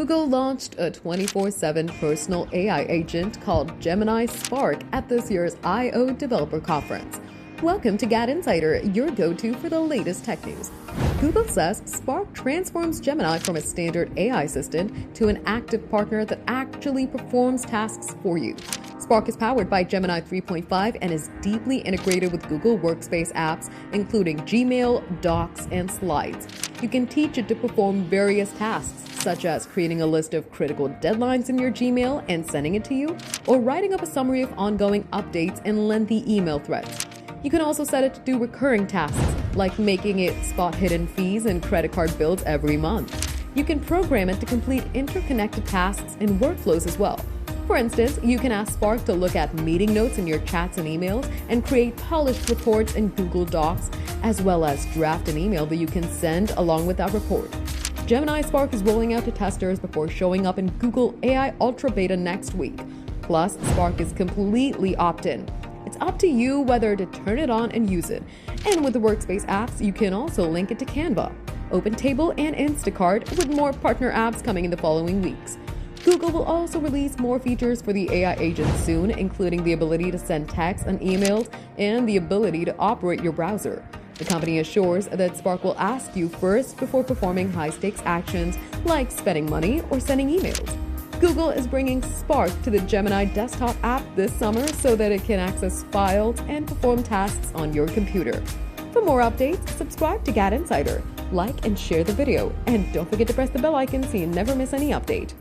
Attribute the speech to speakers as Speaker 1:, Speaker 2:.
Speaker 1: Google launched a 24/7 personal AI agent called Gemini Spark at this year's I/O Developer Conference. Welcome to GadInsider, your go-to for the latest tech news. Google says Spark transforms Gemini from a standard AI assistant to an active partner that actually performs tasks for you. Spark is powered by Gemini 3.5 and is deeply integrated with Google Workspace apps, including Gmail, Docs, and Slides. You can teach it to perform various tasks, such as creating a list of critical deadlines in your Gmail and sending it to you, or writing up a summary of ongoing updates and lengthy email threads. You can also set it to do recurring tasks, like making it spot hidden fees and credit card bills every month. You can program it to complete interconnected tasks and workflows as well. For instance, you can ask Spark to look at meeting notes in your chats and emails and create polished reports in Google Docs, as well as draft an email that you can send along with that report. Gemini Spark is rolling out to testers before showing up in Google AI Ultra Beta next week. Plus, Spark is completely opt-in. It's up to you whether to turn it on and use it. And with the Workspace apps, you can also link it to Canva, OpenTable and Instacart, with more partner apps coming in the following weeks. Google will also release more features for the AI agent soon, including the ability to send texts and emails and the ability to operate your browser. The company assures that Spark will ask you first before performing high-stakes actions like spending money or sending emails. Google is bringing Spark to the Gemini desktop app this summer so that it can access files and perform tasks on your computer. For more updates, subscribe to GadInsider, like and share the video, and don't forget to press the bell icon so you never miss any update.